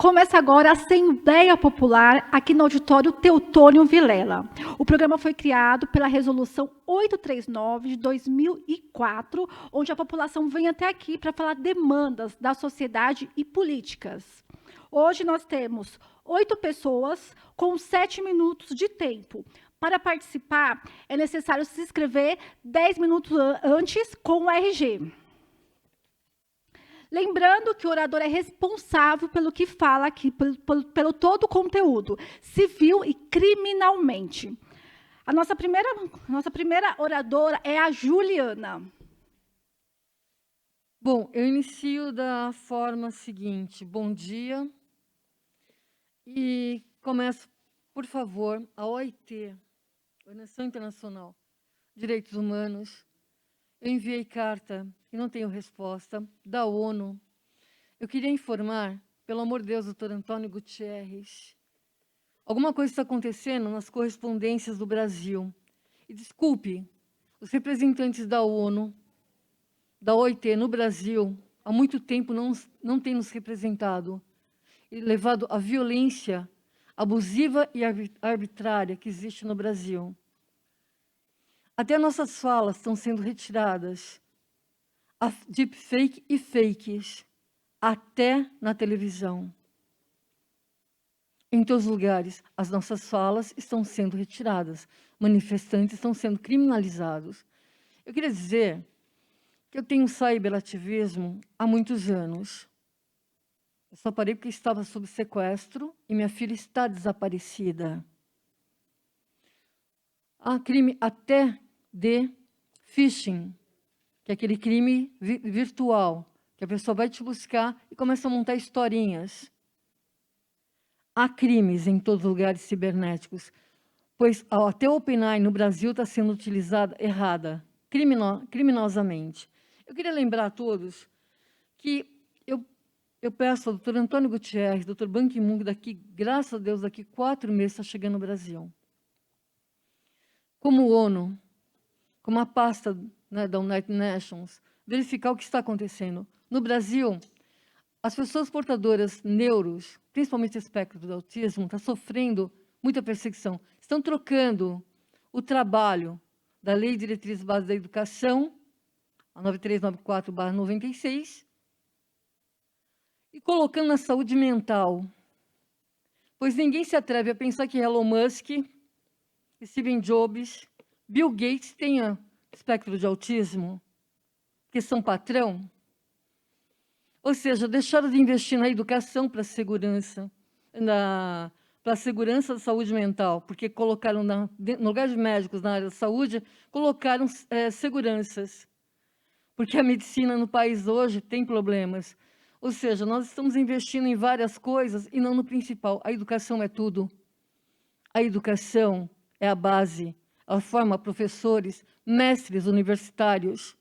Começa agora a Assembleia Popular aqui no auditório Teutônio Vilela. O programa foi criado pela Resolução 839 de 2004, onde a população vem até aqui para falar demandas da sociedade e políticas. Hoje nós temos 8 pessoas com 7 minutos de tempo. Para participar, é necessário se inscrever 10 minutos antes com o RG. Lembrando que o orador é responsável pelo que fala aqui, pelo todo o conteúdo, civil e criminalmente. A nossa primeira oradora é a Juliana. Bom, eu inicio da forma seguinte. Bom dia. E começo, por favor, a OIT, Organização Internacional de Direitos Humanos. Eu enviei carta e não tenho resposta da ONU. Eu queria informar, pelo amor de Deus, doutor Antônio Gutierrez, alguma coisa está acontecendo nas correspondências do Brasil. E desculpe, os representantes da ONU, da OIT no Brasil, há muito tempo não têm nos representado e levado à violência abusiva e arbitrária que existe no Brasil. Até nossas falas estão sendo retiradas, deepfake e fakes, até na televisão. Em todos os lugares, as nossas falas estão sendo retiradas, manifestantes estão sendo criminalizados. Eu queria dizer que eu tenho cyberativismo há muitos anos. Eu só parei porque estava sob sequestro e minha filha está desaparecida. Há crime até de phishing, que é aquele crime virtual, que a pessoa vai te buscar e começa a montar historinhas. Há crimes em todos os lugares cibernéticos, pois até o OpenAI no Brasil está sendo utilizada errada, criminosamente. Eu queria lembrar a todos que eu peço ao doutor Antônio Gutierrez, doutor Ban Ki-moon, daqui, graças a Deus, daqui 4 meses está chegando no Brasil. Como ONU, como a pasta, né, da United Nations, verificar o que está acontecendo. No Brasil, as pessoas portadoras neuros, principalmente espectro do autismo, estão sofrendo muita perseguição. Estão trocando o trabalho da Lei de Diretrizes Básicas da Educação, a 9394/96, e colocando na saúde mental. Pois ninguém se atreve a pensar que Elon Musk, Steve Jobs, Bill Gates tenha espectro de autismo, que são patrão. Ou seja, deixaram de investir na educação para a segurança, para a segurança da saúde mental, porque colocaram, no lugar de médicos na área da saúde, colocaram seguranças. Porque a medicina no país hoje tem problemas. Ou seja, nós estamos investindo em várias coisas e não no principal. A educação é tudo. A educação é a base. Ela forma professores, mestres universitários.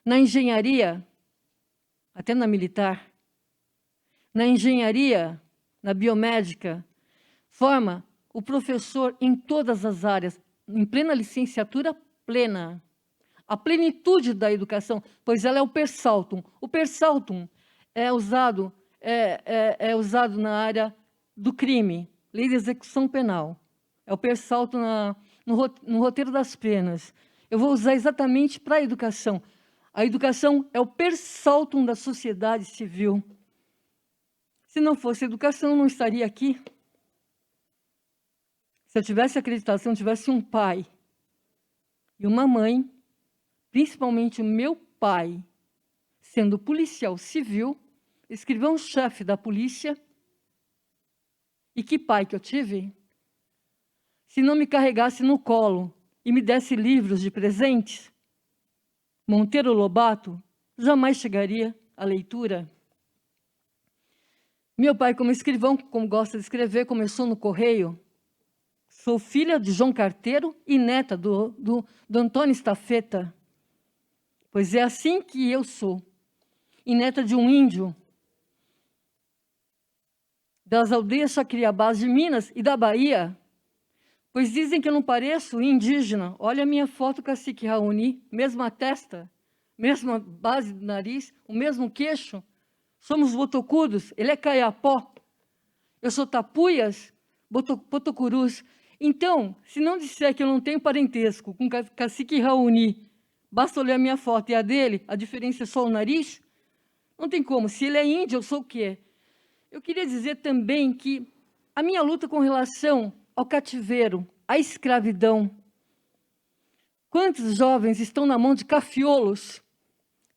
Na engenharia, até na militar, na engenharia, na biomédica, forma o professor em todas as áreas, em plena licenciatura plena. A plenitude da educação, pois ela é o per saltum. O per saltum é usado na área do crime, lei de execução penal. É o per saltum no roteiro das penas. Eu vou usar exatamente para a educação. A educação é o per saltum da sociedade civil. Se não fosse educação, eu não estaria aqui. Se eu tivesse acreditado, se eu não tivesse um pai e uma mãe, principalmente o meu pai, sendo policial civil, escrivão-chefe da polícia, e que pai que eu tive, se não me carregasse no colo e me desse livros de presente, Monteiro Lobato, jamais chegaria à leitura. Meu pai, como escrivão, como gosta de escrever, começou no Correio. Sou filha de João Carteiro e neta do Antônio Estafeta, pois é assim que eu sou, e neta de um índio das aldeias Chacriabás de Minas e da Bahia, pois dizem que eu não pareço indígena. Olha a minha foto, cacique Raoni, mesma testa, mesma base do nariz, o mesmo queixo. Somos botocudos, ele é caiapó. Eu sou tapuias, potocurus. Então, se não disser que eu não tenho parentesco com cacique Raoni, basta olhar a minha foto e a dele, a diferença é só o nariz? Não tem como. Se ele é índio, eu sou o quê? Eu queria dizer também que a minha luta com relação ao cativeiro, à escravidão. Quantos jovens estão na mão de cafiolos,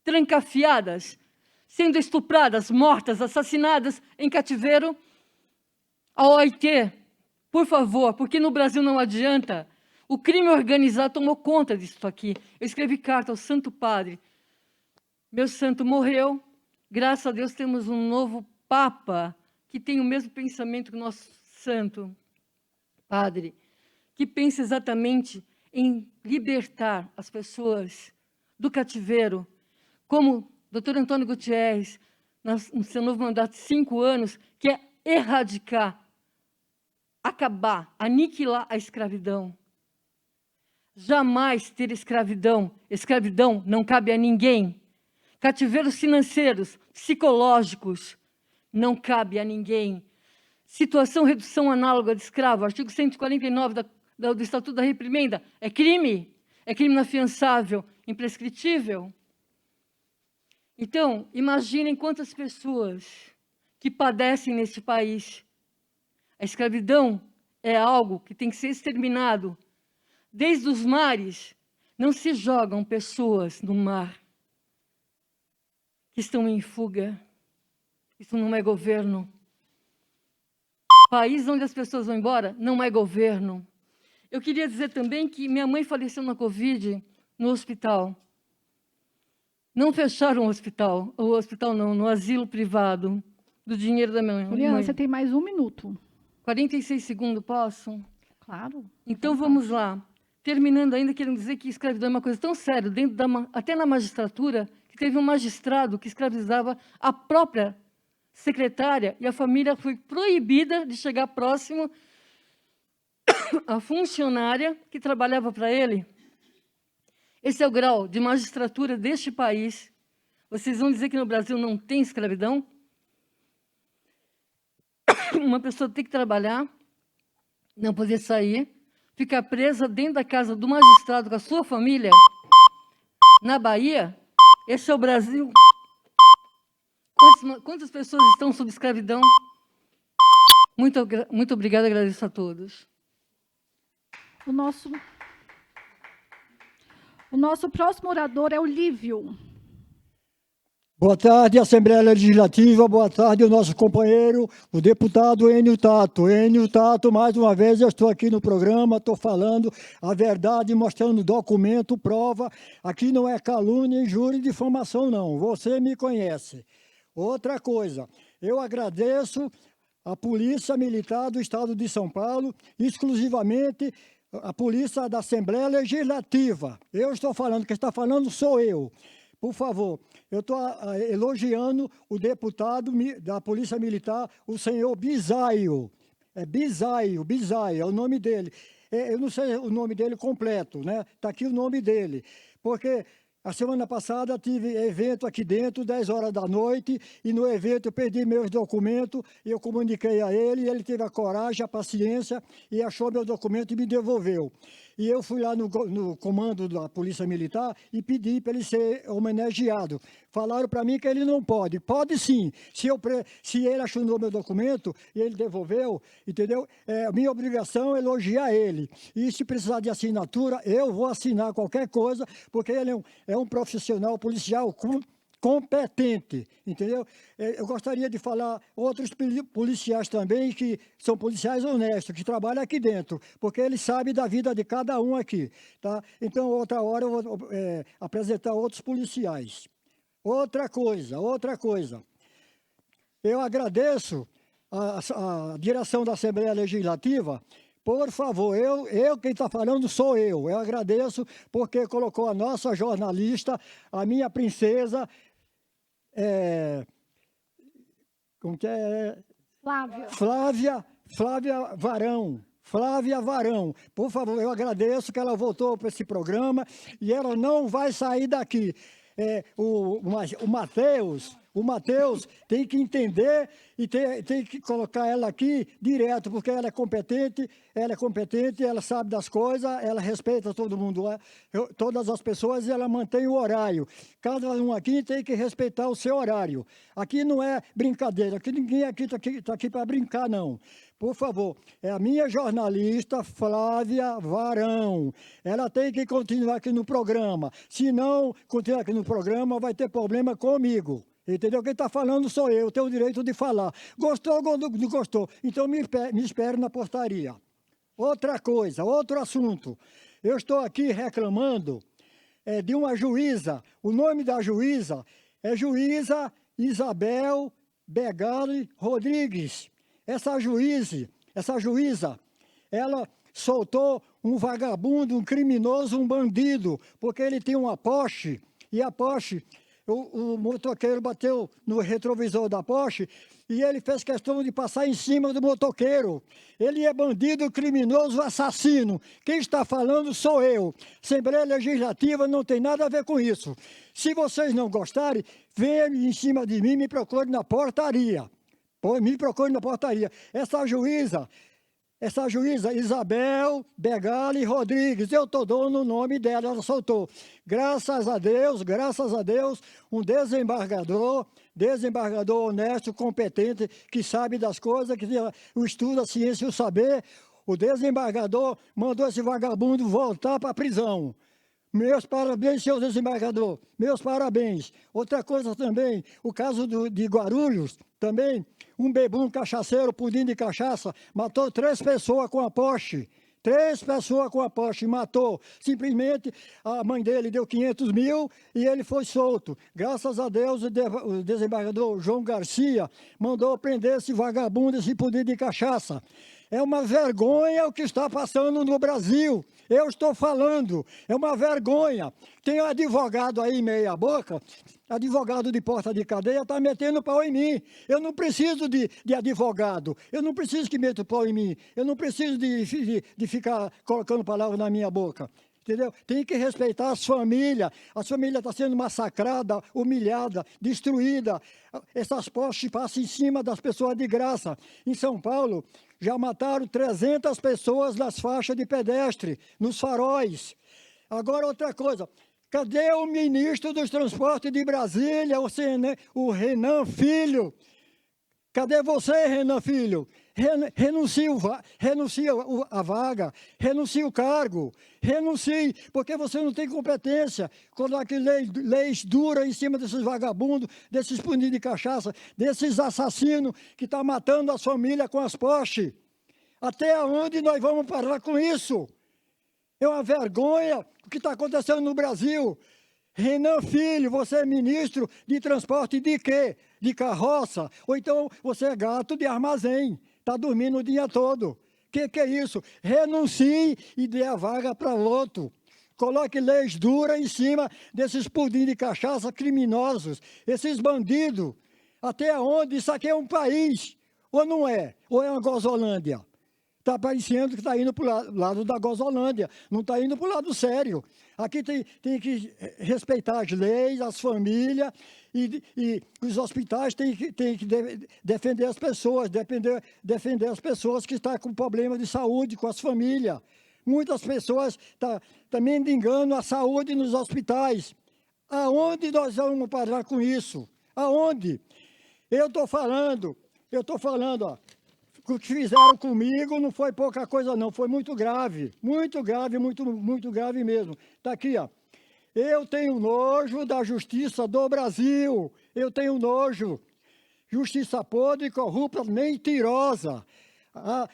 trancafiadas, sendo estupradas, mortas, assassinadas em cativeiro? A OIT, por favor, porque no Brasil não adianta. O crime organizado tomou conta disso aqui. Eu escrevi carta ao Santo Padre. Meu santo morreu. Graças a Deus temos um novo Papa que tem o mesmo pensamento que o nosso santo Padre, que pensa exatamente em libertar as pessoas do cativeiro, como o Dr. Antônio Gutierrez, no seu novo mandato de 5 anos, que é erradicar, acabar, aniquilar a escravidão. Jamais ter escravidão. Escravidão não cabe a ninguém. Cativeiros financeiros, psicológicos, não cabe a ninguém. Situação, redução análoga de escravo, artigo 149 do Estatuto da Reprimenda, é crime inafiançável, imprescritível. Então, imaginem quantas pessoas que padecem neste país. A escravidão é algo que tem que ser exterminado. Desde os mares, não se jogam pessoas no mar que estão em fuga. Isso não é governo. País onde as pessoas vão embora não é governo. Eu queria dizer também que minha mãe faleceu na Covid no hospital. Não fecharam o hospital não, no asilo privado, do dinheiro da minha mãe. Juliana, você tem mais 1 minuto. 46 segundos, posso? Claro. Então, vamos lá. Terminando ainda, querendo dizer que escravidão é uma coisa tão séria, até na magistratura, que teve um magistrado que escravizava a própria secretária e a família foi proibida de chegar próximo à funcionária que trabalhava para ele. Esse é o grau de magistratura deste país. Vocês vão dizer que no Brasil não tem escravidão? Uma pessoa tem que trabalhar, não poder sair, ficar presa dentro da casa do magistrado com a sua família, na Bahia. Esse é o Brasil. Quantas pessoas estão sob escravidão? Muito obrigada, agradeço a todos. O nosso próximo orador é o Lívio. Boa tarde, Assembleia Legislativa. Boa tarde, o nosso companheiro, o deputado Enio Tato. Enio Tato, mais uma vez, eu estou aqui no programa, estou falando a verdade, mostrando documento, prova. Aqui não é calúnia, injúria e difamação, não. Você me conhece. Outra coisa, eu agradeço a Polícia Militar do Estado de São Paulo, exclusivamente a Polícia da Assembleia Legislativa. Eu estou falando, quem está falando sou eu. Por favor, eu estou elogiando o deputado da Polícia Militar, o senhor Bisaio. É Bisaio, é o nome dele. Eu não sei o nome dele completo, né? Está aqui o nome dele. Porque a semana passada tive evento aqui dentro, 10 horas da noite, e no evento eu perdi meus documentos, e eu comuniquei a ele, e ele teve a coragem, a paciência, e achou meu documento e me devolveu. E eu fui lá no comando da Polícia Militar e pedi para ele ser homenageado. Falaram para mim que ele não pode. Pode sim. Se ele achou meu documento e ele devolveu, entendeu? Minha obrigação é elogiar ele. E se precisar de assinatura, eu vou assinar qualquer coisa, porque ele é um profissional policial competente, entendeu? Eu gostaria de falar outros policiais também, que são policiais honestos, que trabalham aqui dentro, porque eles sabem da vida de cada um aqui, tá? Então, outra hora eu vou apresentar outros policiais. Outra coisa, eu agradeço a direção da Assembleia Legislativa. Por favor, quem está falando sou eu. Eu agradeço porque colocou a nossa jornalista, a minha princesa, como que é? Flávia Varão. Flávia Varão, por favor, eu agradeço que ela voltou para esse programa e ela não vai sair daqui. O O Matheus tem que entender e tem que colocar ela aqui direto, porque ela é competente, ela sabe das coisas, ela respeita todo mundo, todas as pessoas, e ela mantém o horário. Cada um aqui tem que respeitar o seu horário. Aqui não é brincadeira, aqui ninguém aqui tá aqui para brincar, não. Por favor, é a minha jornalista Flávia Varão. Ela tem que continuar aqui no programa. Se não continuar aqui no programa, vai ter problema comigo. Entendeu? Quem está falando sou eu, tenho o direito de falar. Gostou ou não gostou? Então me espere na portaria. Outra coisa, outro assunto. Eu estou aqui reclamando de uma juíza. O nome da juíza é Juíza Isabel Begali Rodrigues. Essa juíza, ela soltou um vagabundo, um criminoso, um bandido, porque ele tinha uma Porsche, e a Porsche, o motoqueiro bateu no retrovisor da Porsche, e ele fez questão de passar em cima do motoqueiro. Ele é bandido, criminoso, assassino. Quem está falando sou eu. Assembleia Legislativa não tem nada a ver com isso. Se vocês não gostarem, venham em cima de mim e me procure na portaria. Me procure na portaria. Essa juíza Isabel Begali Rodrigues, eu estou dando o nome dela, ela soltou. Graças a Deus, um desembargador honesto, competente, que sabe das coisas, que o estudo, a ciência e o saber, o desembargador mandou esse vagabundo voltar para a prisão. Meus parabéns, senhor desembargador, meus parabéns. Outra coisa também, o caso de Guarulhos, também, um bebum cachaceiro, pudim de cachaça, matou 3 pessoas com a Porsche. 3 pessoas com a Porsche, matou. Simplesmente, a mãe dele deu 500 mil e ele foi solto. Graças a Deus, o desembargador João Garcia mandou prender esse vagabundo, esse pudim de cachaça. É uma vergonha o que está passando no Brasil. Eu estou falando, é uma vergonha. Tem um advogado aí meia boca, advogado de porta de cadeia, está metendo pau em mim. Eu não preciso de advogado, eu não preciso que meta pau em mim, eu não preciso de ficar colocando palavras na minha boca. Entendeu? Tem que respeitar as famílias estão sendo massacradas, humilhadas, destruídas. Essas postes passam em cima das pessoas de graça. Em São Paulo, já mataram 300 pessoas nas faixas de pedestre, nos faróis. Agora, outra coisa, cadê o ministro dos Transportes de Brasília, o Renan Filho? Cadê você, Renan Filho? Renuncia a vaga, renuncia o cargo, renuncie, porque você não tem competência. Coloque leis duras em cima desses vagabundos, desses punidos de cachaça, desses assassinos que estão matando as famílias com as Porsche. Até onde nós vamos parar com isso? É uma vergonha o que está acontecendo no Brasil. Renan Filho, você é ministro de transporte de quê? De carroça? Ou então você é gato de armazém, está dormindo o dia todo. Que é isso? Renuncie e dê a vaga para outro. Coloque leis duras em cima desses pudim de cachaça criminosos, esses bandidos. Até onde? Isso aqui é um país, ou não é? Ou é uma Gozolândia? Está parecendo que está indo para o lado da Gozolândia, não está indo para o lado sério. Aqui tem que respeitar as leis, as famílias, e os hospitais têm que defender as pessoas, defender as pessoas que estão com problemas de saúde, com as famílias. Muitas pessoas estão mendigando a saúde nos hospitais. Aonde nós vamos parar com isso? Aonde? Eu estou falando, ó. O que fizeram comigo não foi pouca coisa, não. Foi muito grave, muito grave mesmo. Está aqui, ó. Eu tenho nojo da justiça do Brasil. Eu tenho nojo. Justiça podre, corrupta, mentirosa.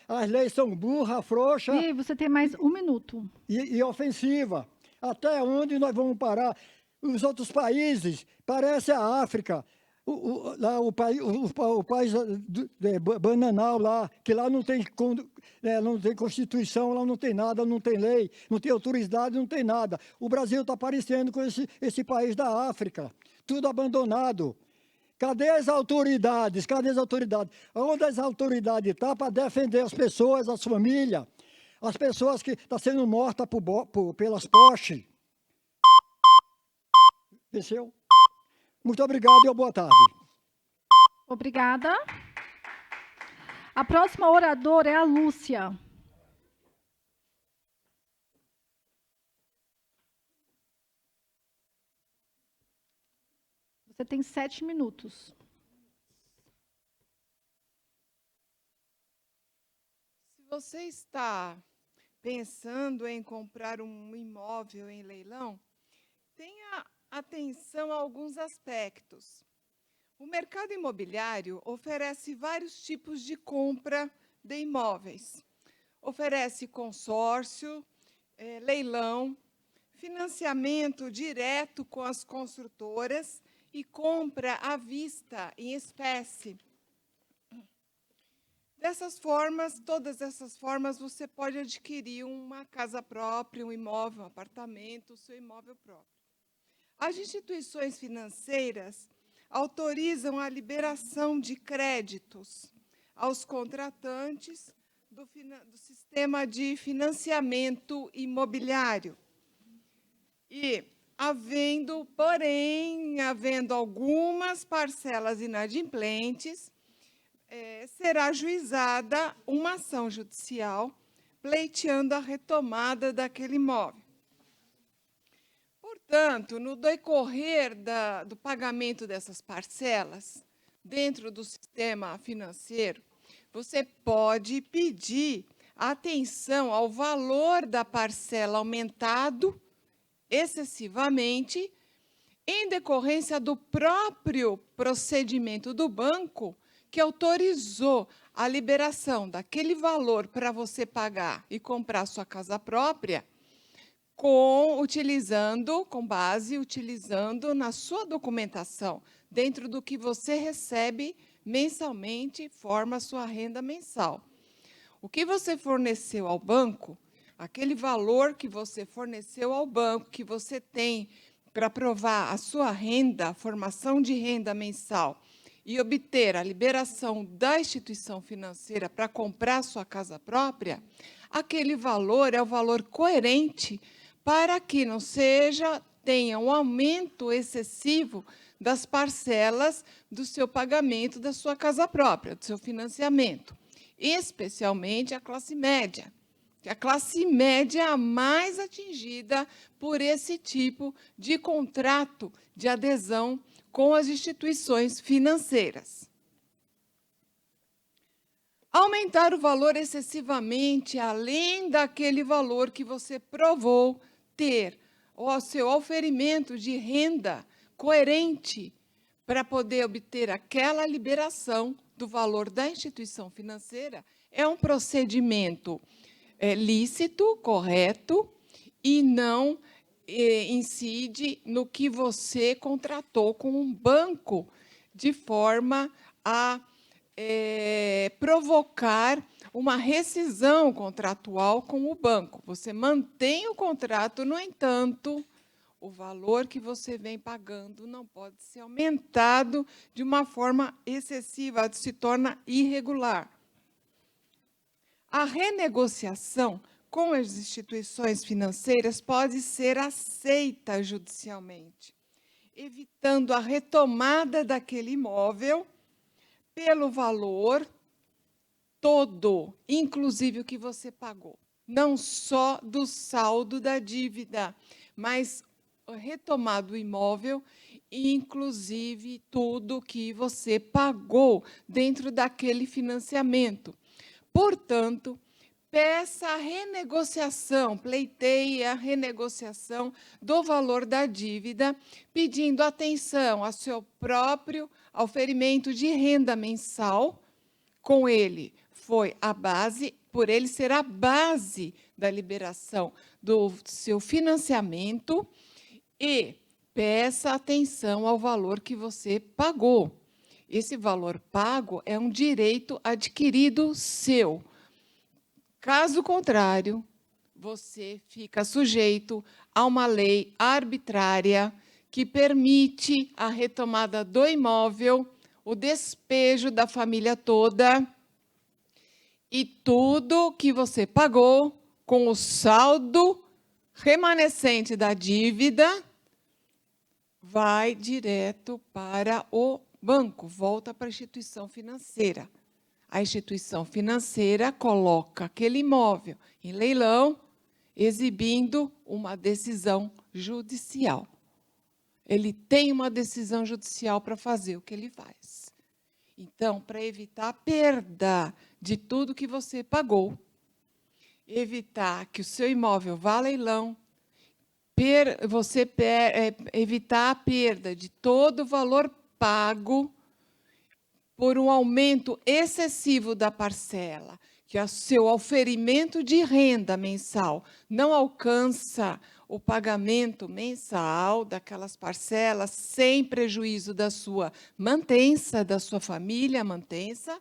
As leis são burras, frouxas. E você tem mais 1 minuto. E ofensiva. Até onde nós vamos parar? Os outros países, parece a África. O país bananal lá, que lá não tem Constituição, lá não tem nada, não tem lei, não tem autoridade, não tem nada. O Brasil está parecendo com esse país da África, tudo abandonado. Cadê as autoridades? Onde as autoridades estão para defender as pessoas, as famílias, as pessoas que estão sendo mortas pelas Porsche? Desceu? Muito obrigado e boa tarde. Obrigada. A próxima oradora é a Lúcia. Você tem 7 minutos. Se você está pensando em comprar um imóvel em leilão, tenha atenção a alguns aspectos. O mercado imobiliário oferece vários tipos de compra de imóveis. Oferece consórcio, leilão, financiamento direto com as construtoras e compra à vista, em espécie. Todas essas formas, você pode adquirir uma casa própria, um imóvel, um apartamento, o seu imóvel próprio. As instituições financeiras autorizam a liberação de créditos aos contratantes do sistema de financiamento imobiliário. E, havendo algumas parcelas inadimplentes, será ajuizada uma ação judicial pleiteando a retomada daquele imóvel. Portanto, no decorrer do pagamento dessas parcelas, dentro do sistema financeiro, você pode pedir atenção ao valor da parcela aumentado excessivamente, em decorrência do próprio procedimento do banco que autorizou a liberação daquele valor para você pagar e comprar sua casa própria, utilizando na sua documentação, dentro do que você recebe mensalmente, forma a sua renda mensal. O que você forneceu ao banco, aquele valor que você forneceu ao banco, que você tem para provar a sua renda, a formação de renda mensal, e obter a liberação da instituição financeira para comprar sua casa própria, aquele valor é o valor coerente para que não tenha um aumento excessivo das parcelas do seu pagamento da sua casa própria, do seu financiamento, especialmente a classe média. A classe média é a mais atingida por esse tipo de contrato de adesão com as instituições financeiras. Aumentar o valor excessivamente, além daquele valor que você provou ter, ou ao seu oferimento de renda coerente para poder obter aquela liberação do valor da instituição financeira, é um procedimento lícito, correto, e não incide no que você contratou com um banco de forma a provocar uma rescisão contratual com o banco. Você mantém o contrato, no entanto, o valor que você vem pagando não pode ser aumentado de uma forma excessiva, se torna irregular. A renegociação com as instituições financeiras pode ser aceita judicialmente, evitando a retomada daquele imóvel pelo valor todo, inclusive o que você pagou. Não só do saldo da dívida, mas retomado o imóvel, inclusive tudo que você pagou dentro daquele financiamento. Portanto, peça a renegociação, pleiteie a renegociação do valor da dívida, pedindo atenção ao seu próprio oferimento de renda mensal. Com ele, por ele ser a base da liberação do seu financiamento, e peça atenção ao valor que você pagou. Esse valor pago é um direito adquirido seu. Caso contrário, você fica sujeito a uma lei arbitrária que permite a retomada do imóvel, o despejo da família toda e tudo que você pagou com o saldo remanescente da dívida vai direto para o banco volta para a instituição financeira. A instituição financeira coloca aquele imóvel em leilão, exibindo uma decisão judicial. Ele tem uma decisão judicial para fazer o que ele faz. Então, para evitar a perda de tudo que você pagou, evitar que o seu imóvel vá a leilão, evitar a perda de todo o valor pago por um aumento excessivo da parcela, que o seu oferimento de renda mensal não alcança o pagamento mensal daquelas parcelas sem prejuízo da sua mantença, da sua família mantença,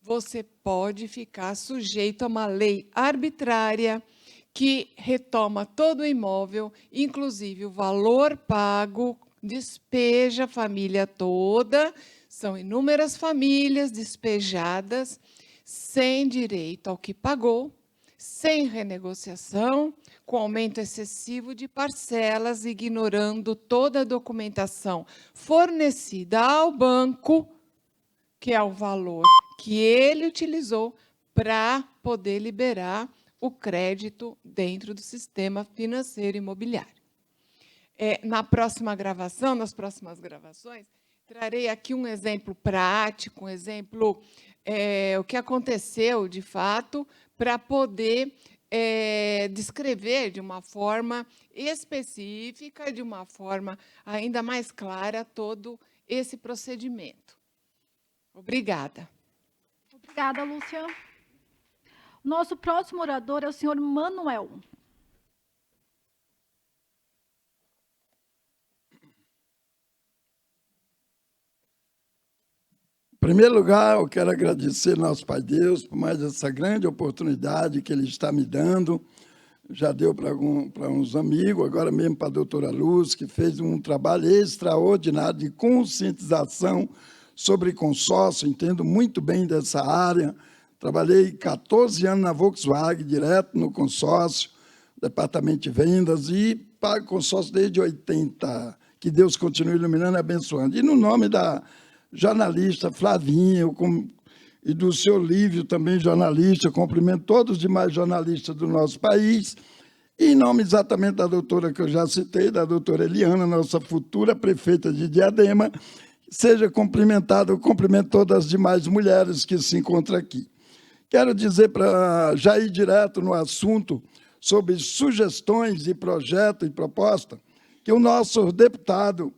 você pode ficar sujeito a uma lei arbitrária que retoma todo o imóvel, inclusive o valor pago, despeja a família toda. São inúmeras famílias despejadas, sem direito ao que pagou, sem renegociação, com aumento excessivo de parcelas, ignorando toda a documentação fornecida ao banco, que é o valor que ele utilizou para poder liberar o crédito dentro do sistema financeiro imobiliário. Na próxima gravação, nas próximas gravações, trarei aqui um exemplo prático, um exemplo, o que aconteceu de fato, para poder descrever de uma forma específica, de uma forma ainda mais clara, todo esse procedimento. Obrigada. Obrigada, Lúcia. Nosso próximo orador é o senhor Manuel. Em primeiro lugar, eu quero agradecer nosso Pai Deus por mais essa grande oportunidade que Ele está me dando. Já deu para uns amigos, agora mesmo para a doutora Luz, que fez um trabalho extraordinário de conscientização sobre consórcio. Entendo muito bem dessa área. Trabalhei 14 anos na Volkswagen, direto no consórcio, departamento de vendas, e pago consórcio desde 80. Que Deus continue iluminando e abençoando. E no nome da jornalista Flavinha e do seu Lívio, também jornalista, cumprimento todos os demais jornalistas do nosso país, e em nome exatamente da doutora que eu já citei, da doutora Eliana, nossa futura prefeita de Diadema, seja cumprimentada, eu cumprimento todas as demais mulheres que se encontram aqui. Quero dizer, para já ir direto no assunto, sobre sugestões e projeto e proposta, que o nosso deputado,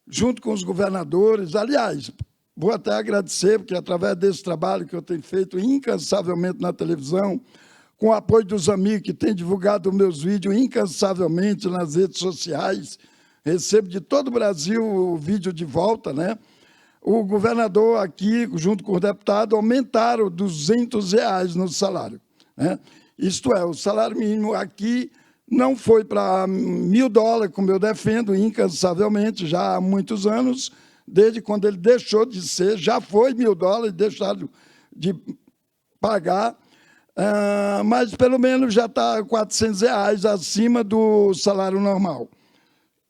junto com os governadores, aliás, vou até agradecer, porque através desse trabalho que eu tenho feito incansavelmente na televisão, com o apoio dos amigos que têm divulgado meus vídeos incansavelmente nas redes sociais, recebo de todo o Brasil o vídeo de volta, né? O governador aqui, junto com o deputado, aumentaram R$200 no salário, né? Isto é, o salário mínimo aqui não foi para $1.000, como eu defendo incansavelmente já há muitos anos, desde quando ele deixou de ser, já foi $1.000, deixado de pagar, mas pelo menos já está R$400 acima do salário normal.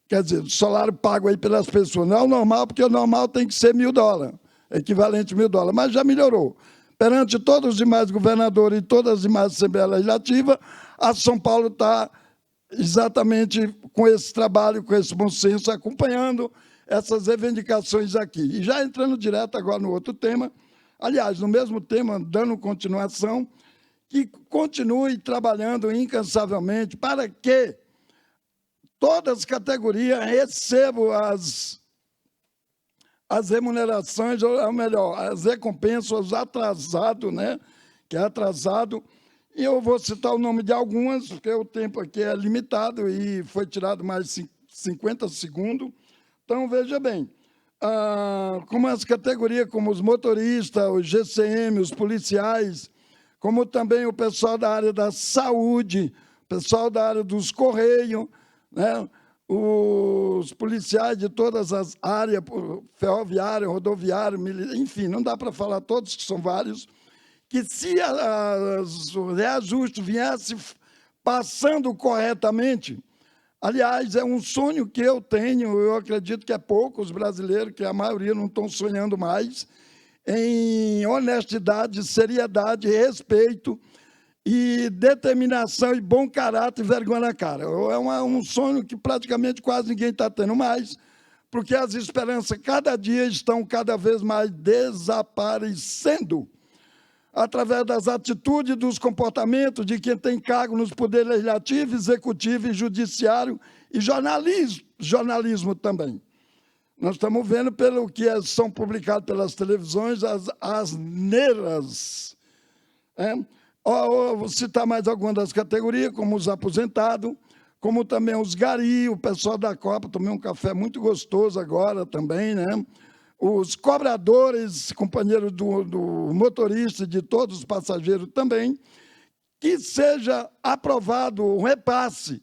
Quer dizer, o salário pago aí pelas pessoas. Não é o normal, porque o normal tem que ser $1.000, equivalente a $1.000, mas já melhorou. Perante todos os demais governadores e todas as demais Assembleias Legislativas, a São Paulo está exatamente com esse trabalho, com esse bom senso, acompanhando essas reivindicações aqui. E já entrando direto agora no outro tema, aliás, no mesmo tema, dando continuação, que continue trabalhando incansavelmente para que todas as categorias recebam as remunerações, ou melhor, as recompensas atrasadas, né? Que é atrasado. E eu vou citar o nome de algumas, porque o tempo aqui é limitado e foi tirado mais 50 segundos. Então, veja bem, como as categorias, como os motoristas, os GCM, os policiais, como também o pessoal da área da saúde, o pessoal da área dos Correios, né? Os policiais de todas as áreas, ferroviária, rodoviária, enfim, não dá para falar todos, que são vários, que se o reajuste viesse passando corretamente, Aliás, é um sonho que eu tenho, eu acredito que é pouco os brasileiros, que a maioria não estão sonhando mais, em honestidade, seriedade, respeito e determinação e bom caráter e vergonha na cara. É um sonho que praticamente quase ninguém está tendo mais, porque as esperanças cada dia estão cada vez mais desaparecendo através das atitudes, dos comportamentos de quem tem cargo nos poderes legislativo, executivo e judiciário e jornalismo também. Nós estamos vendo pelo que são publicados pelas televisões as asneiras. Vou citar mais algumas das categorias, como os aposentados, como também os gari, o pessoal da Copa, tomei um café muito gostoso agora também, né? Os cobradores, companheiros do motorista e de todos os passageiros também, que seja aprovado o repasse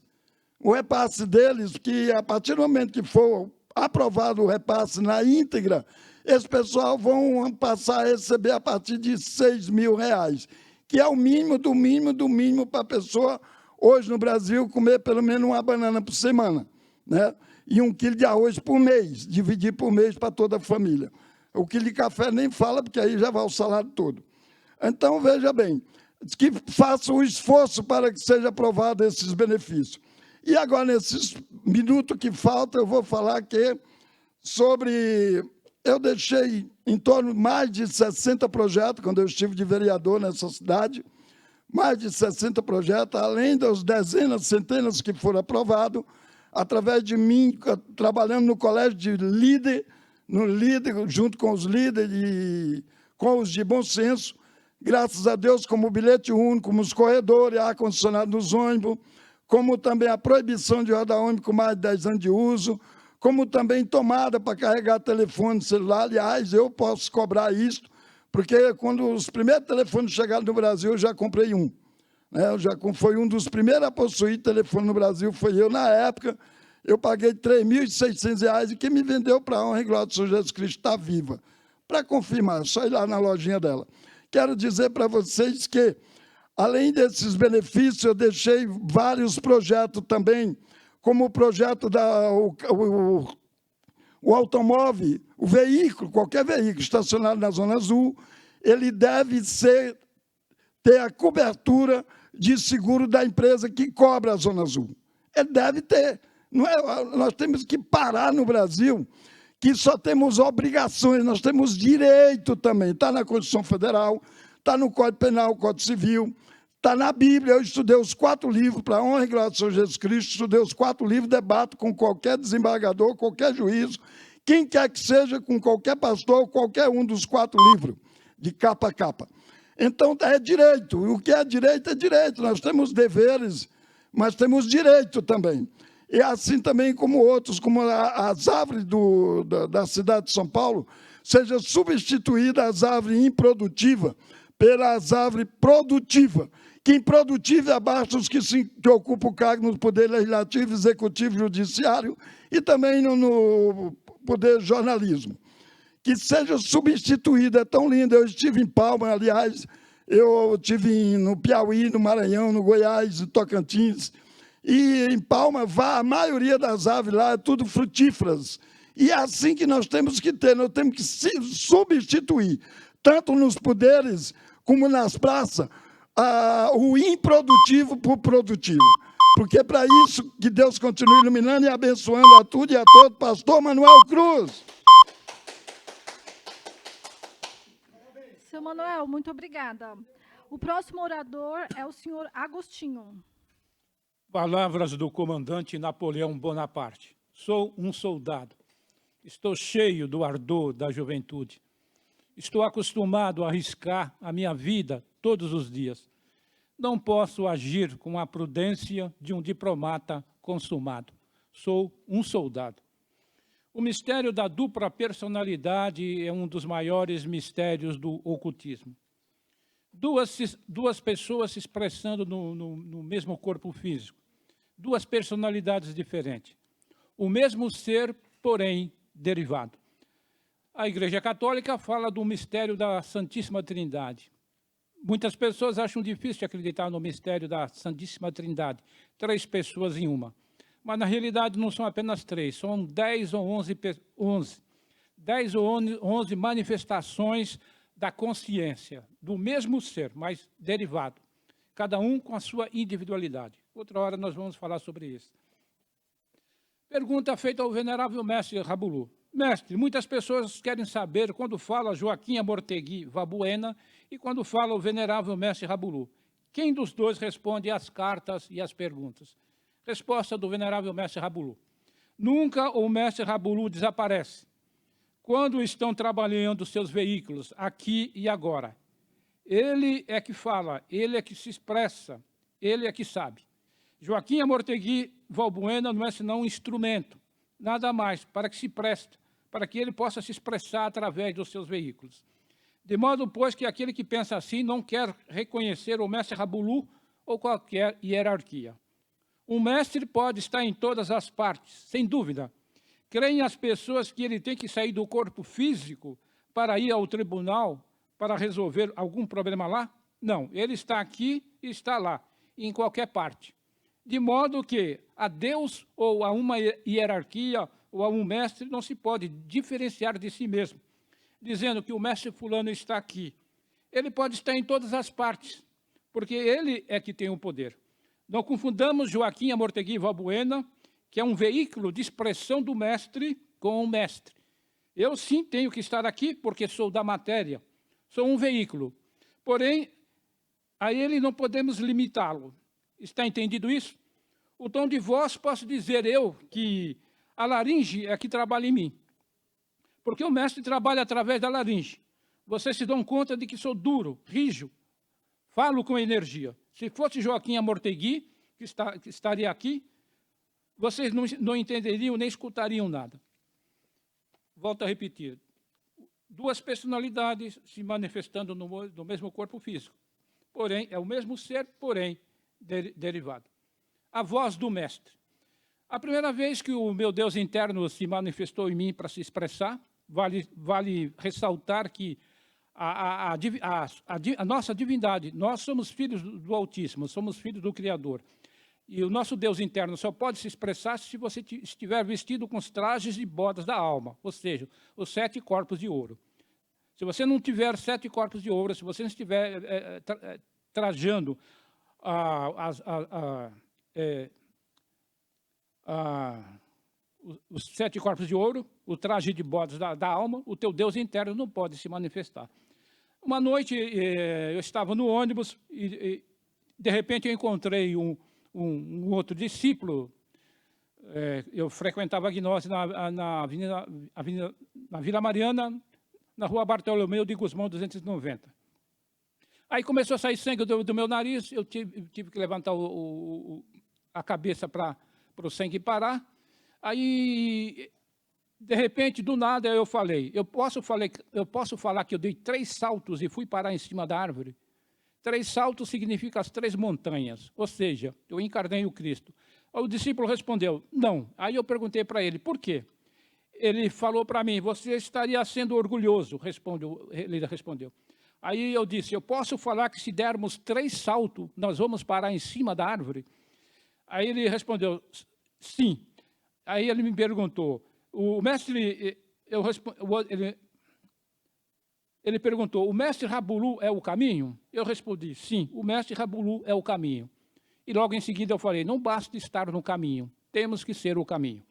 deles, que a partir do momento que for aprovado o repasse na íntegra, esse pessoal vão passar a receber a partir de R$6.000, que é o mínimo do mínimo do mínimo para a pessoa, hoje no Brasil, comer pelo menos uma banana por semana, né? E 1 quilo de arroz por mês, dividir por mês para toda a família. O quilo de café nem fala, porque aí já vai o salário todo. Então, veja bem, que faça o esforço para que seja aprovado esses benefícios. E agora, nesses minutos que faltam, eu vou falar sobre... Eu deixei em torno de mais de 60 projetos, quando eu estive de vereador nessa cidade, mais de 60 projetos, além das dezenas, centenas que foram aprovados, através de mim, trabalhando no colégio de líder, junto com os líderes e com os de bom senso, graças a Deus, como o bilhete único, como os corredores, ar-condicionado nos ônibus, como também a proibição de rodar ônibus com mais de 10 anos de uso, como também tomada para carregar telefone celular. Aliás, eu posso cobrar isso, porque quando os primeiros telefones chegaram no Brasil, eu já comprei um. Foi um dos primeiros a possuir telefone no Brasil, foi eu. Na época, eu paguei R$3.600 e quem me vendeu para a honra e glória do Senhor Jesus Cristo está viva. Para confirmar, só ir lá na lojinha dela. Quero dizer para vocês que, além desses benefícios, eu deixei vários projetos também, como o projeto o automóvel, o veículo, qualquer veículo estacionado na Zona Azul, ele deve ter a cobertura de seguro da empresa que cobra a Zona Azul. Ele deve ter. Não é, nós temos que parar no Brasil que só temos obrigações, nós temos direito também. Está na Constituição Federal, está no Código Penal, Código Civil, está na Bíblia. Eu estudei os 4 livros, para a honra e glória do Senhor Jesus Cristo, estudei os 4 livros, debato com qualquer desembargador, qualquer juízo, quem quer que seja, com qualquer pastor, qualquer um dos 4 livros, de capa a capa. Então, é direito. O que é direito. Nós temos deveres, mas temos direito também. E assim também como outros, como as árvores da cidade de São Paulo, seja substituída as árvores improdutivas pelas árvores produtivas. Que improdutiva é abaixo dos que ocupam o cargo no Poder Legislativo, Executivo e Judiciário e também no Poder Jornalismo. Que seja substituída, é tão lindo. Eu estive em Palma, aliás, eu estive no Piauí, no Maranhão, no Goiás, no Tocantins, e em Palma, a maioria das árvores lá é tudo frutíferas. E é assim que nós temos que ter, nós temos que substituir, tanto nos poderes como nas praças, o improdutivo por produtivo. Porque é para isso que Deus continue iluminando e abençoando a tudo e a todo. Pastor Manuel Cruz. Seu Manuel, muito obrigada. O próximo orador é o senhor Agostinho. Palavras do comandante Napoleão Bonaparte. Sou um soldado. Estou cheio do ardor da juventude. Estou acostumado a arriscar a minha vida todos os dias. Não posso agir com a prudência de um diplomata consumado. Sou um soldado. O mistério da dupla personalidade é um dos maiores mistérios do ocultismo. Duas pessoas se expressando no mesmo corpo físico. Duas personalidades diferentes. O mesmo ser, porém, derivado. A Igreja Católica fala do mistério da Santíssima Trindade. Muitas pessoas acham difícil acreditar no mistério da Santíssima Trindade. 3 pessoas em uma. mas na realidade não são apenas 3, são 10 ou 11 manifestações da consciência, do mesmo ser, mas derivado, cada um com a sua individualidade. Outra hora nós vamos falar sobre isso. Pergunta feita ao venerável mestre Rabulu. Mestre, muitas pessoas querem saber quando fala Joaquim Amortegui Valbuena e quando fala o venerável mestre Rabulu. Quem dos dois responde às cartas e às perguntas? Resposta do venerável mestre Rabulu. Nunca o mestre Rabulu desaparece. Quando estão trabalhando seus veículos, aqui e agora, ele é que fala, ele é que se expressa, ele é que sabe. Joaquim Amortegui Valbuena não é senão um instrumento, nada mais, para que se preste, para que ele possa se expressar através dos seus veículos. De modo, pois, que aquele que pensa assim não quer reconhecer o mestre Rabulu ou qualquer hierarquia. Um mestre pode estar em todas as partes, sem dúvida. Creem as pessoas que ele tem que sair do corpo físico para ir ao tribunal, para resolver algum problema lá? Não, ele está aqui e está lá, em qualquer parte. De modo que a Deus ou a uma hierarquia ou a um mestre não se pode diferenciar de si mesmo, dizendo que o mestre fulano está aqui. Ele pode estar em todas as partes, porque ele é que tem o poder. Não confundamos Joaquim Amortegui Valbuena, que é um veículo de expressão do mestre, com o mestre. Eu sim tenho que estar aqui porque sou da matéria, sou um veículo. Porém, a ele não podemos limitá-lo. Está entendido isso? O tom de voz, posso dizer eu, que a laringe é que trabalha em mim. Porque o mestre trabalha através da laringe. Vocês se dão conta de que sou duro, rijo, falo com energia. Se fosse Joaquim Amortegui, que estaria aqui, vocês não entenderiam nem escutariam nada. Volto a repetir. Duas personalidades se manifestando no mesmo corpo físico. Porém, é o mesmo ser, porém, derivado. A voz do mestre. A primeira vez que o meu Deus interno se manifestou em mim para se expressar, vale ressaltar que a nossa divindade, nós somos filhos do Altíssimo, somos filhos do Criador. E o nosso Deus interno só pode se expressar se você estiver vestido com os trajes e bodas da alma, ou seja, os 7 corpos de ouro. Se você não tiver 7 corpos de ouro, se você não estiver trajando os 7 corpos de ouro, o traje de bodas da alma, o teu Deus interno não pode se manifestar. Uma noite eu estava no ônibus e de repente eu encontrei um outro discípulo. Eu frequentava a Gnose na Vila Mariana, na rua Bartolomeu de Gusmão 290. Aí começou a sair sangue do meu nariz, eu tive que levantar a cabeça para o sangue parar. Aí, de repente, do nada, eu falei, eu posso falar que eu dei 3 saltos e fui parar em cima da árvore? 3 saltos significa as 3 montanhas, ou seja, eu encarnei o Cristo. O discípulo respondeu, não. Aí eu perguntei para ele, por quê? Ele falou para mim, você estaria sendo orgulhoso, ele respondeu. Aí eu disse, eu posso falar que se dermos 3 saltos, nós vamos parar em cima da árvore? Aí ele respondeu, sim. Aí ele me perguntou, o mestre, ele perguntou, o mestre Rabulu é o caminho? Eu respondi, sim, o mestre Rabulu é o caminho. E logo em seguida eu falei, não basta estar no caminho, temos que ser o caminho.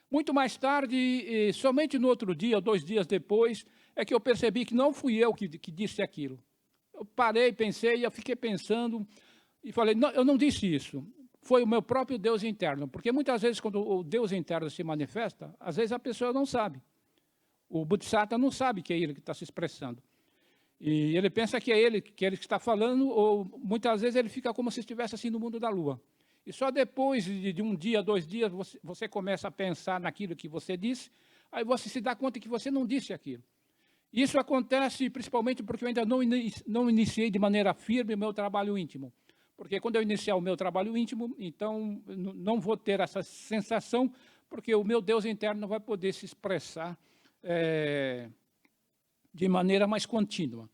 Muito mais tarde, somente no outro dia, 2 dias depois, é que eu percebi que não fui eu que disse aquilo. Eu parei, pensei, eu fiquei pensando e falei, não, eu não disse isso. Foi o meu próprio Deus interno, porque muitas vezes quando o Deus interno se manifesta, às vezes a pessoa não sabe. O Bodhisattva não sabe que é ele que está se expressando. E ele pensa que é ele que está falando, ou muitas vezes ele fica como se estivesse assim no mundo da lua. E só depois de 1 dia, 2 dias, você começa a pensar naquilo que você disse, aí você se dá conta que você não disse aquilo. Isso acontece principalmente porque eu ainda não iniciei de maneira firme o meu trabalho íntimo. Porque quando eu iniciar o meu trabalho íntimo, então não vou ter essa sensação, porque o meu Deus interno não vai poder se expressar de maneira mais contínua.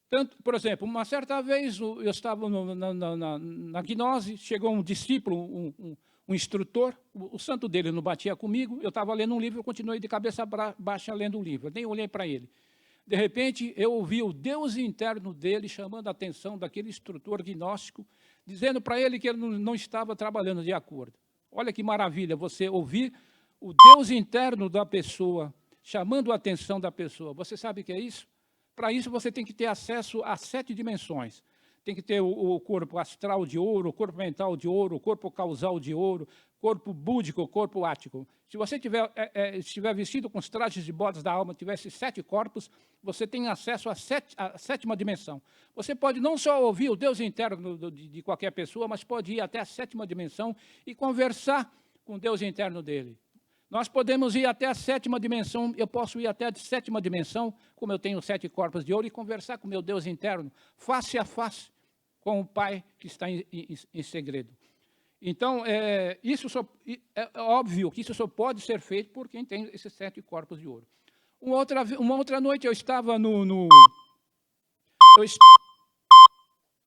Tanto, por exemplo, uma certa vez eu estava na gnose, chegou um discípulo, um instrutor, o santo dele não batia comigo, eu estava lendo um livro, eu continuei de cabeça baixa lendo um livro, eu nem olhei para ele. De repente, eu ouvi o Deus interno dele chamando a atenção daquele instrutor gnóstico, dizendo para ele que ele não estava trabalhando de acordo. Olha que maravilha, você ouvir o Deus interno da pessoa, chamando a atenção da pessoa. Você sabe o que é isso? Para isso, você tem que ter acesso a 7 dimensões. Tem que ter o corpo astral de ouro, o corpo mental de ouro, o corpo causal de ouro, corpo búdico, corpo ático. Se você estiver vestido com os trajes de bodas da alma, tivesse 7 corpos, você tem acesso à 7ª dimensão. Você pode não só ouvir o Deus interno de qualquer pessoa, mas pode ir até a 7ª dimensão e conversar com o Deus interno dele. Nós podemos ir até a 7ª dimensão, eu posso ir até a 7ª dimensão, como eu tenho 7 corpos de ouro, e conversar com o meu Deus interno, face a face, com o Pai que está em segredo. Então, é óbvio que isso só pode ser feito por quem tem esses 7 corpos de ouro. Uma outra noite eu estava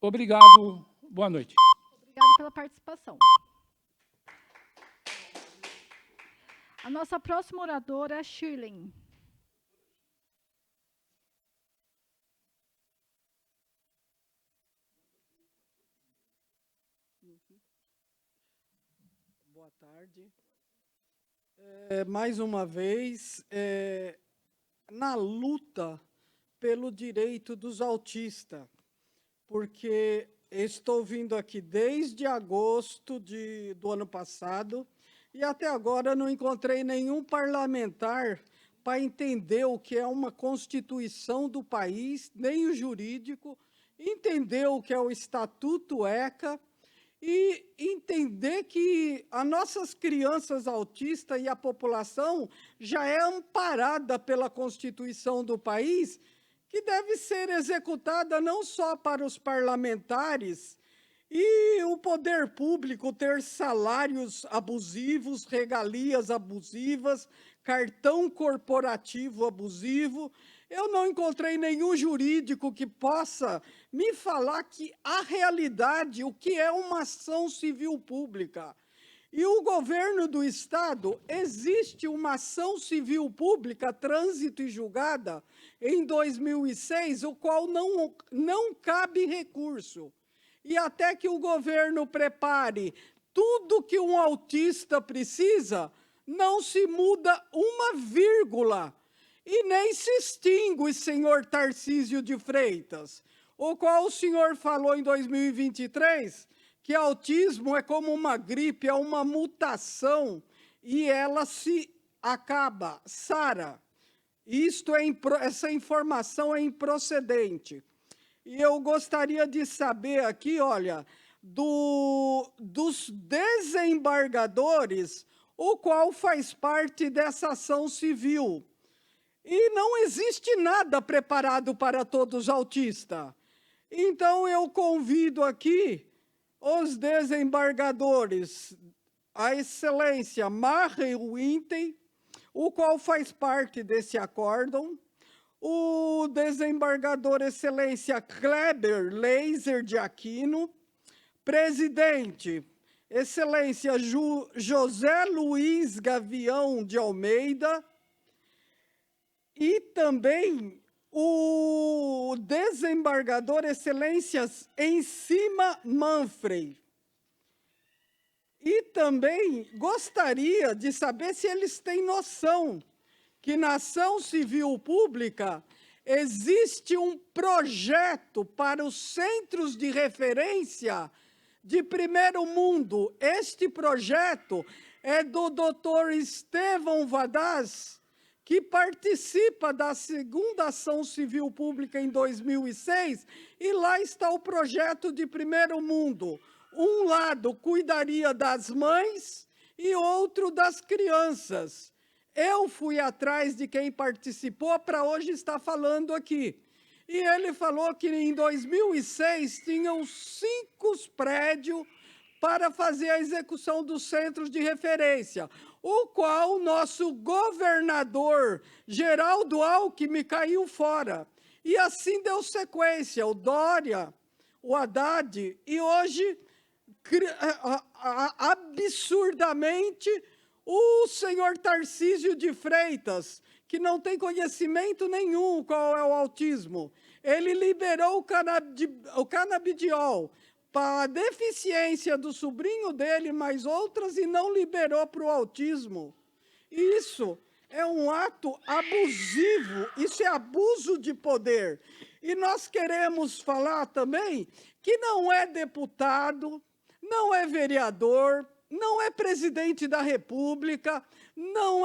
Obrigado, boa noite. Obrigada pela participação. A nossa próxima oradora é a Shirley. Boa tarde. Mais uma vez, na luta pelo direito dos autistas, porque estou vindo aqui desde agosto do ano passado e até agora não encontrei nenhum parlamentar para entender o que é uma Constituição do país, nem o jurídico, entender o que é o Estatuto ECA, e entender que as nossas crianças autistas e a população já é amparada pela Constituição do país, que deve ser executada não só para os parlamentares e o poder público ter salários abusivos, regalias abusivas, cartão corporativo abusivo. Eu não encontrei nenhum jurídico que possa me falar que a realidade, o que é uma ação civil pública. E o governo do Estado, existe uma ação civil pública, trânsito e julgada, em 2006, o qual não cabe recurso. E até que o governo prepare tudo que um autista precisa, não se muda uma vírgula. E nem se extingue, senhor Tarcísio de Freitas, o qual o senhor falou em 2023, que autismo é como uma gripe, é uma mutação, e ela se acaba, sara. Essa informação é improcedente. E eu gostaria de saber aqui, olha, dos desembargadores, o qual faz parte dessa ação civil. E não existe nada preparado para todos os autistas. Então, eu convido aqui os desembargadores, a excelência Marre Winter, o qual faz parte desse acórdão, o desembargador excelência Kleber Leiser de Aquino, presidente, excelência José Luiz Gavião de Almeida, e também o desembargador excelências Encima Manfrey. E também gostaria de saber se eles têm noção que na ação civil pública existe um projeto para os centros de referência de primeiro mundo. Este projeto é do Dr. Estevão Vadaz, que participa da segunda ação civil pública em 2006, e lá está o projeto de primeiro mundo. Um lado cuidaria das mães e outro das crianças. Eu fui atrás de quem participou para hoje estar falando aqui. E ele falou que em 2006 tinham 5 prédios para fazer a execução dos centros de referência, o qual o nosso governador, Geraldo Alckmin, caiu fora. E assim deu sequência, o Dória, o Haddad, e hoje absurdamente o senhor Tarcísio de Freitas, que não tem conhecimento nenhum qual é o autismo. Ele liberou o canabidiol para a deficiência do sobrinho dele, mais outras, e não liberou para o autismo. Isso é um ato abusivo, isso é abuso de poder. E nós queremos falar também que não é deputado, não é vereador, não é presidente da República, não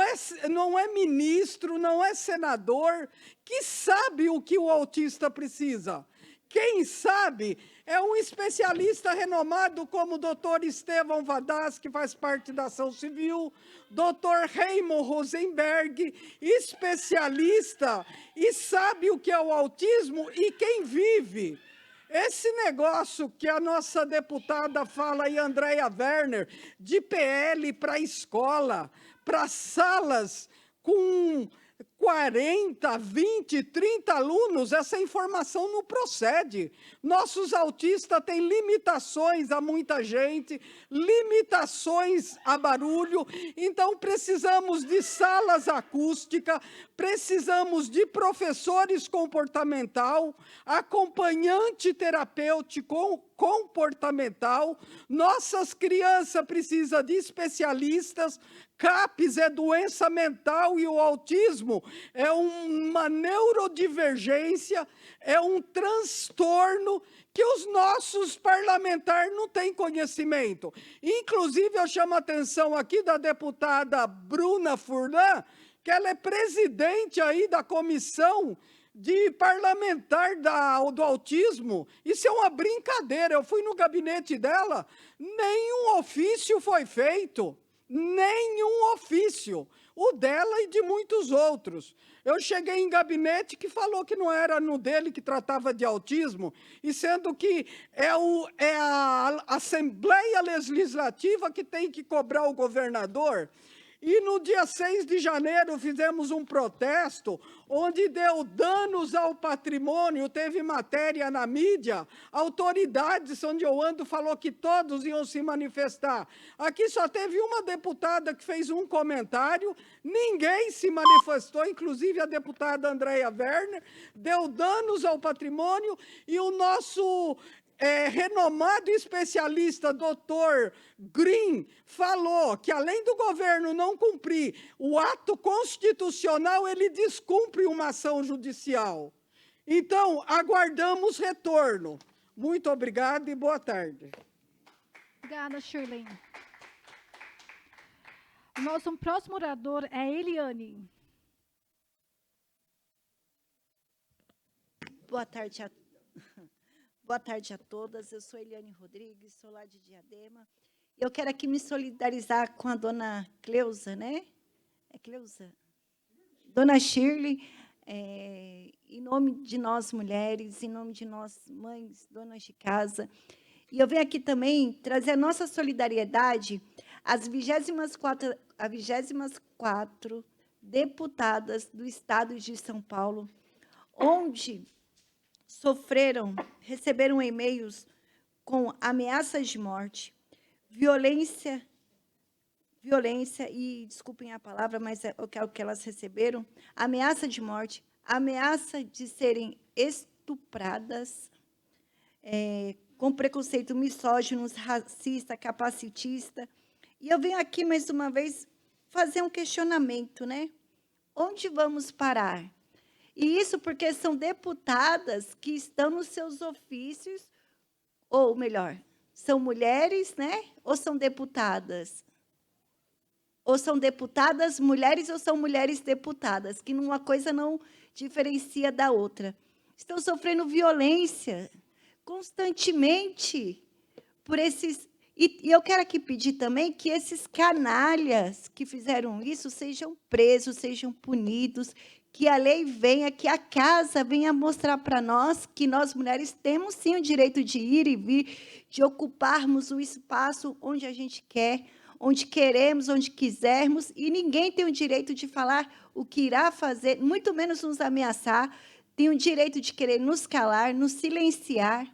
é ministro, não é senador, que sabe o que o autista precisa. Quem sabe é um especialista renomado como o doutor Estevão Vadaz, que faz parte da ação civil, doutor Raymond Rosenberg, especialista e sabe o que é o autismo e quem vive. Esse negócio que a nossa deputada fala, e Andréia Werner, de PL para a escola, para salas com 40, 20, 30 alunos, essa informação não procede. Nossos autistas têm limitações a muita gente, limitações a barulho, então precisamos de salas acústicas, precisamos de professores comportamental, acompanhante terapêutico comportamental, nossas crianças precisam de especialistas, CAPES é doença mental e o autismo é uma neurodivergência, é um transtorno que os nossos parlamentares não têm conhecimento. Inclusive, eu chamo a atenção aqui da deputada Bruna Furlan, que ela é presidente aí da comissão de parlamentar do autismo. Isso é uma brincadeira. Eu fui no gabinete dela, nenhum ofício foi feito. Nenhum ofício, o dela e de muitos outros. Eu cheguei em gabinete que falou que não era no dele que tratava de autismo, e sendo que é a Assembleia Legislativa que tem que cobrar o governador. E no dia 6 de janeiro fizemos um protesto onde deu danos ao patrimônio, teve matéria na mídia, autoridades onde eu ando falou que todos iam se manifestar. Aqui só teve uma deputada que fez um comentário, ninguém se manifestou, inclusive a deputada Andréia Werner, deu danos ao patrimônio e o nosso renomado especialista, doutor Green, falou que, além do governo não cumprir o ato constitucional, ele descumpre uma ação judicial. Então, aguardamos retorno. Muito obrigada e boa tarde. Obrigada, Shirley. O nosso próximo orador é Eliane. Boa tarde a Boa tarde a todas, eu sou Eliane Rodrigues, sou lá de Diadema. Eu quero aqui me solidarizar com a dona Cleusa, né? É Cleusa? Dona Shirley, em nome de nós mulheres, em nome de nós mães, donas de casa. E eu venho aqui também trazer a nossa solidariedade às 24 deputadas do Estado de São Paulo, onde receberam e-mails com ameaças de morte, violência, e, desculpem a palavra, mas é o que elas receberam, ameaça de morte, ameaça de serem estupradas, com preconceito misógino, racista, capacitista. E eu venho aqui, mais uma vez, fazer um questionamento, né? Onde vamos parar? E isso porque são deputadas que estão nos seus ofícios, ou melhor, são mulheres, né? Ou são deputadas? Ou são deputadas mulheres ou são mulheres deputadas, que uma coisa não diferencia da outra. Estão sofrendo violência constantemente por esses... E eu quero aqui pedir também que esses canalhas que fizeram isso sejam presos, sejam punidos, que a lei venha, que a casa venha mostrar para nós que nós, mulheres, temos, sim, o direito de ir e vir, de ocuparmos o espaço onde a gente quer, onde queremos, onde quisermos, e ninguém tem o direito de falar o que irá fazer, muito menos nos ameaçar, tem o direito de querer nos calar, nos silenciar.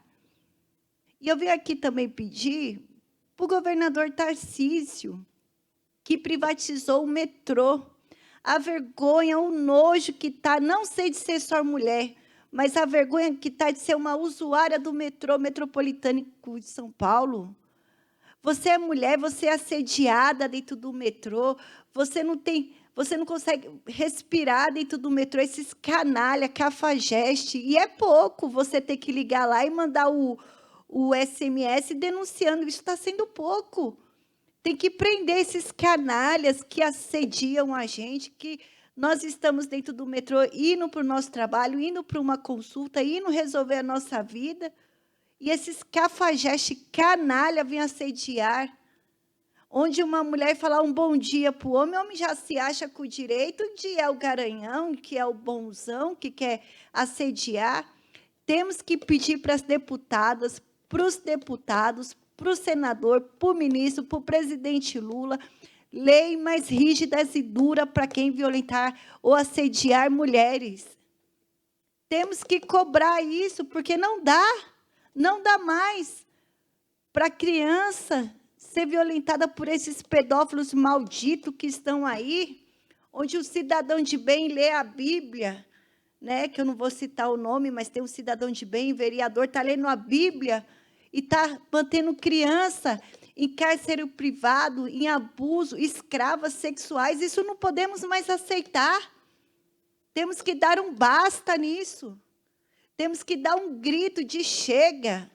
E eu venho aqui também pedir para o governador Tarcísio, que privatizou o metrô. A vergonha, o nojo que está, não sei de ser só mulher, mas a vergonha que está de ser uma usuária do metrô metropolitano de São Paulo. Você é mulher, você é assediada dentro do metrô, você não consegue respirar dentro do metrô, esses canalha, cafajeste, e é pouco você ter que ligar lá e mandar o SMS denunciando, isso está sendo pouco. Tem que prender esses canalhas que assediam a gente, que nós estamos dentro do metrô, indo para o nosso trabalho, indo para uma consulta, indo resolver a nossa vida, e esses cafajeste canalha vêm assediar, onde uma mulher falar um bom dia para o homem já se acha com o direito de é o garanhão, que é o bonzão, que quer assediar. Temos que pedir para as deputadas, para os deputados, para o senador, para o ministro, para o presidente Lula, lei mais rígidas e dura para quem violentar ou assediar mulheres. Temos que cobrar isso, porque não dá mais para a criança ser violentada por esses pedófilos malditos que estão aí, onde o cidadão de bem lê a Bíblia, né, que eu não vou citar o nome, mas tem um cidadão de bem, vereador, está lendo a Bíblia e está mantendo criança em cárcere privado, em abuso, escravas sexuais. Isso não podemos mais aceitar. Temos que dar um basta nisso. Temos que dar um grito de chega.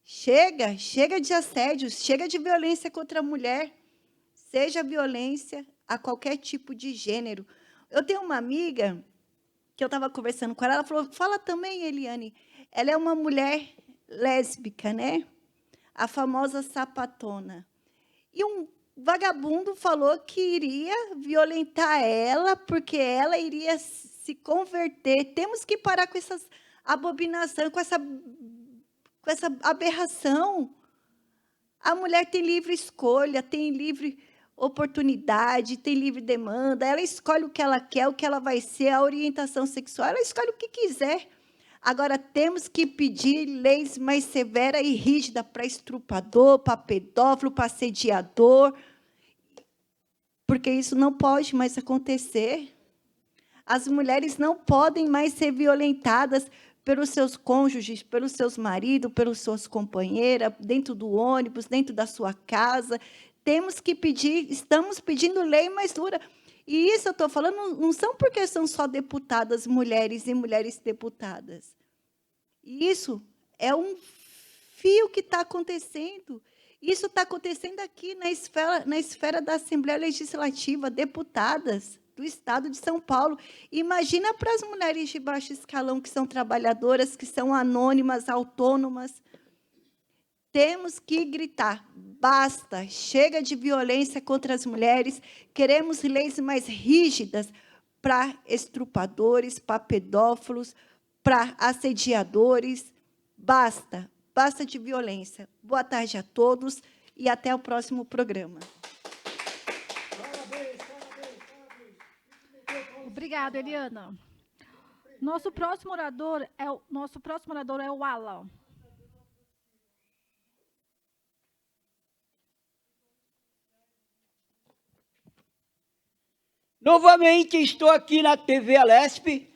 Chega de assédios, chega de violência contra a mulher, seja violência a qualquer tipo de gênero. Eu tenho uma amiga que eu estava conversando com ela falou, fala também, Eliane, ela é uma mulher lésbica, né? A famosa sapatona. E um vagabundo falou que iria violentar ela, porque ela iria se converter. Temos que parar com essas abominações, com essa aberração. A mulher tem livre escolha, tem livre oportunidade, tem livre demanda, ela escolhe o que ela quer, o que ela vai ser, a orientação sexual, ela escolhe o que quiser. Agora, temos que pedir leis mais severas e rígidas para estuprador, para pedófilo, para assediador, porque isso não pode mais acontecer. As mulheres não podem mais ser violentadas pelos seus cônjuges, pelos seus maridos, pelas suas companheiras, dentro do ônibus, dentro da sua casa. Temos que pedir, estamos pedindo lei mais dura. E isso eu estou falando, não são porque são só deputadas mulheres e mulheres deputadas. Isso é um fio que está acontecendo. Isso está acontecendo aqui na esfera da Assembleia Legislativa, deputadas do Estado de São Paulo. Imagina para as mulheres de baixo escalão, que são trabalhadoras, que são anônimas, autônomas. Temos que gritar, basta, chega de violência contra as mulheres, queremos leis mais rígidas para estupradores, para pedófilos, para assediadores. Basta, basta de violência. Boa tarde a todos e até o próximo programa. Obrigada, Eliana. Nosso próximo orador é o Alan. Novamente estou aqui na TV Alesp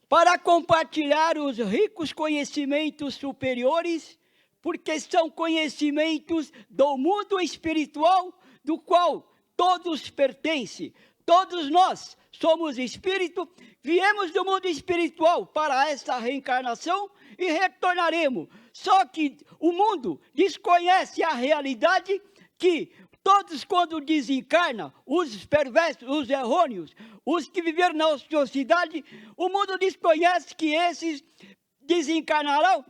para compartilhar os ricos conhecimentos superiores, porque são conhecimentos do mundo espiritual, do qual todos pertencem. Todos nós somos espírito, viemos do mundo espiritual para esta reencarnação e retornaremos. Só que o mundo desconhece a realidade que todos, quando desencarnam, os perversos, os errôneos, os que viveram na ociosidade, o mundo desconhece que esses desencarnaram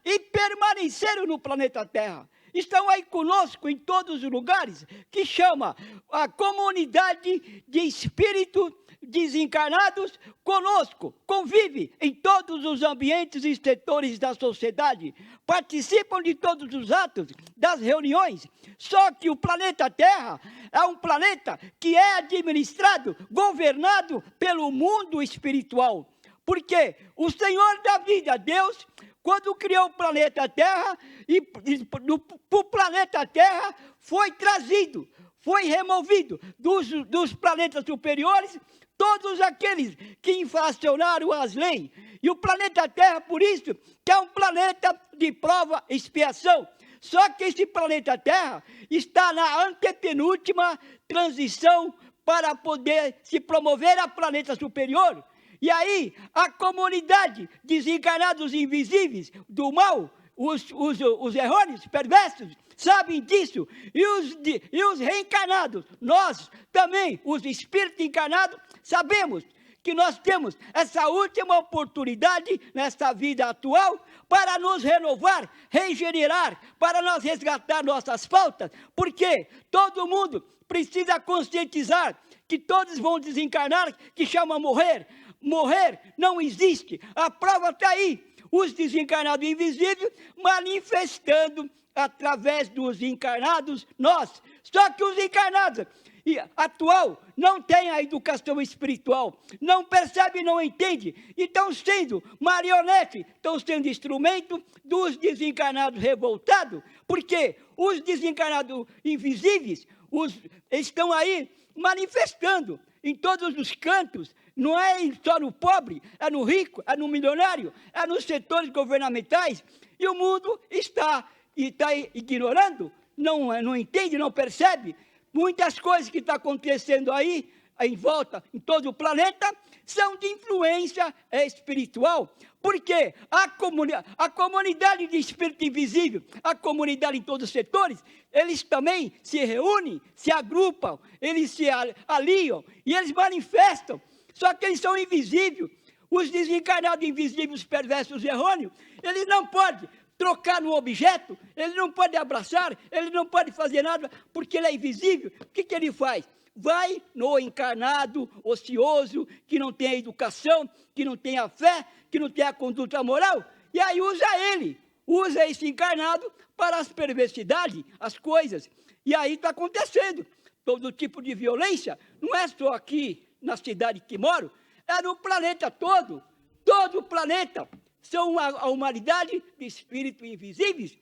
e permaneceram no planeta Terra. Estão aí conosco em todos os lugares, que chama a comunidade de espíritos desencarnados conosco, convive em todos os ambientes e setores da sociedade, participam de todos os atos, das reuniões. Só que o planeta Terra é um planeta que é administrado, governado pelo mundo espiritual. Porque o Senhor da vida, Deus, quando criou o planeta Terra, e para o planeta Terra foi trazido, foi removido dos planetas superiores todos aqueles que infracionaram as leis. E o planeta Terra, por isso, que é um planeta de prova e expiação. Só que esse planeta Terra está na antepenúltima transição para poder se promover a planeta superior. E aí, a comunidade desencarnados invisíveis do mal, os errôneos, perversos, sabem disso. E os reencarnados, nós também, os espíritos encarnados, sabemos que nós temos essa última oportunidade nesta vida atual para nos renovar, regenerar, para nós resgatar nossas faltas, porque todo mundo precisa conscientizar que todos vão desencarnar, que chama morrer. Morrer não existe. A prova está aí. Os desencarnados invisíveis manifestando através dos encarnados nós. Só que os encarnados atual não têm a educação espiritual, não percebe, não entende, e estão sendo marionete, estão sendo instrumento dos desencarnados revoltados, porque os desencarnados invisíveis estão aí manifestando em todos os cantos. Não é só no pobre, é no rico, é no milionário, é nos setores governamentais, e o mundo está ignorando, não entende, não percebe. Muitas coisas que estão acontecendo aí, em volta, em todo o planeta, são de influência espiritual. Porque a comunidade de espírito invisível, a comunidade em todos os setores, eles também se reúnem, se agrupam, eles se aliam e eles manifestam. Só que eles são invisíveis. Os desencarnados invisíveis, perversos e errôneos, eles não podem trocar no objeto, ele não pode abraçar, ele não pode fazer nada, porque ele é invisível. O que ele faz? Vai no encarnado ocioso, que não tem a educação, que não tem a fé, que não tem a conduta moral, e aí usa esse encarnado para as perversidades, as coisas. E aí está acontecendo todo tipo de violência, não é só aqui na cidade que moro, é no planeta todo o planeta. São a humanidade de espíritos invisíveis,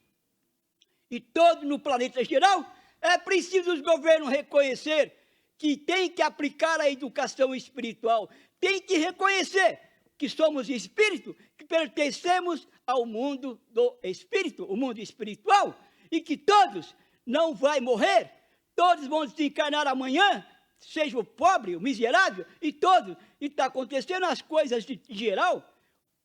e todo no planeta geral. É preciso os governos reconhecer que tem que aplicar a educação espiritual, tem que reconhecer que somos espírito, que pertencemos ao mundo do espírito, o mundo espiritual, e que todos não vão morrer, todos vão desencarnar amanhã, seja o pobre, o miserável, e todos, e está acontecendo as coisas de geral.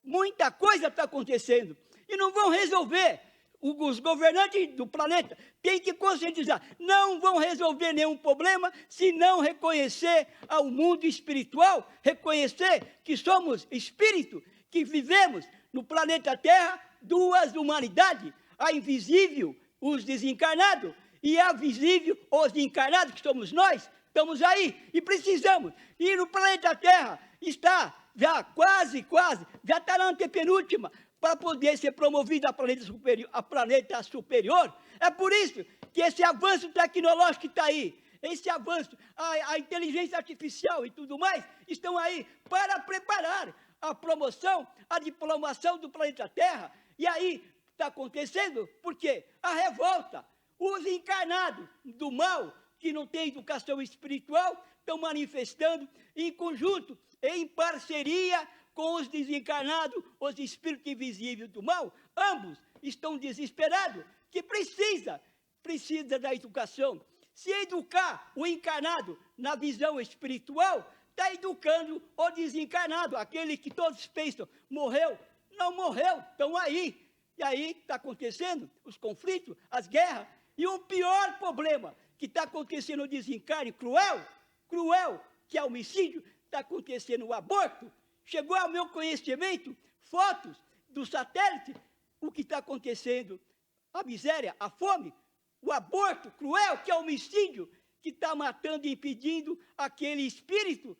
Muita coisa está acontecendo e não vão resolver. Os governantes do planeta têm que conscientizar. Não vão resolver nenhum problema se não reconhecer ao mundo espiritual, reconhecer que somos espírito, que vivemos no planeta Terra duas humanidades, a invisível, os desencarnados, e a visível, os encarnados, que somos nós. Estamos aí e precisamos. E no planeta Terra está já quase, já está na antepenúltima, para poder ser promovido a planeta superior. É por isso que esse avanço tecnológico está aí, esse avanço, a inteligência artificial e tudo mais, estão aí para preparar a promoção, a diplomação do planeta Terra. E aí está acontecendo porque a revolta, os encarnados do mal, que não têm educação espiritual, estão manifestando em conjunto, em parceria com os desencarnados, os espíritos invisíveis do mal. Ambos estão desesperados, que precisa da educação. Se educar o encarnado na visão espiritual, está educando o desencarnado, aquele que todos pensam, morreu, não morreu, estão aí. E aí está acontecendo os conflitos, as guerras, e um pior problema que está acontecendo no desencarne cruel, que é o homicídio, está acontecendo o aborto. Chegou ao meu conhecimento fotos do satélite, o que está acontecendo, a miséria, a fome, o aborto cruel, que é o homicídio, que está matando e impedindo aquele espírito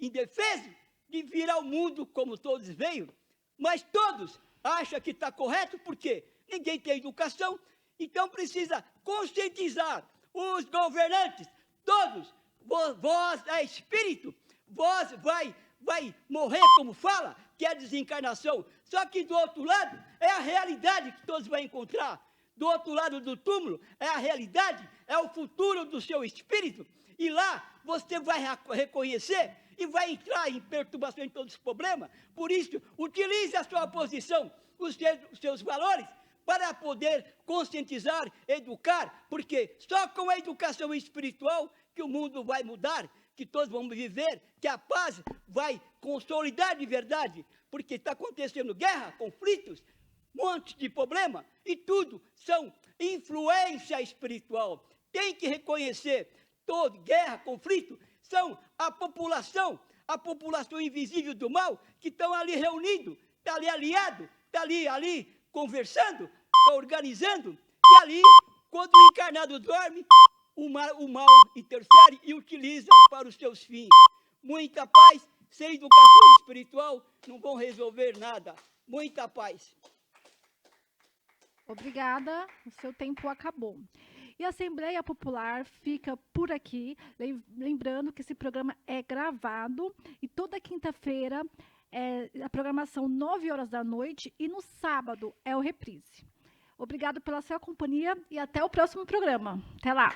indefeso de vir ao mundo como todos veio. Mas todos acham que está correto, porque ninguém tem educação, então precisa conscientizar os governantes, todos. Vós é espírito, vós vai morrer, como fala, que é a desencarnação. Só que do outro lado é a realidade que todos vão encontrar. Do outro lado do túmulo é a realidade, é o futuro do seu espírito. E lá você vai reconhecer e vai entrar em perturbação em todos os problemas. Por isso, utilize a sua posição, os seus valores, para poder conscientizar, educar, porque só com a educação espiritual que o mundo vai mudar, que todos vamos viver, que a paz vai consolidar de verdade, porque está acontecendo guerra, conflitos, um monte de problema, e tudo são influência espiritual. Tem que reconhecer, toda guerra, conflito, são a população invisível do mal, que estão ali reunidos, está ali aliado, está ali conversando, está organizando, e ali, quando o encarnado dorme, o mal interfere e utiliza para os seus fins. Muita paz, sem educação espiritual, não vão resolver nada. Muita paz. Obrigada, o seu tempo acabou. E a Assembleia Popular fica por aqui, lembrando que esse programa é gravado e toda quinta-feira é a programação 9 horas da noite e no sábado é o reprise. Obrigado pela sua companhia e até o próximo programa. Até lá!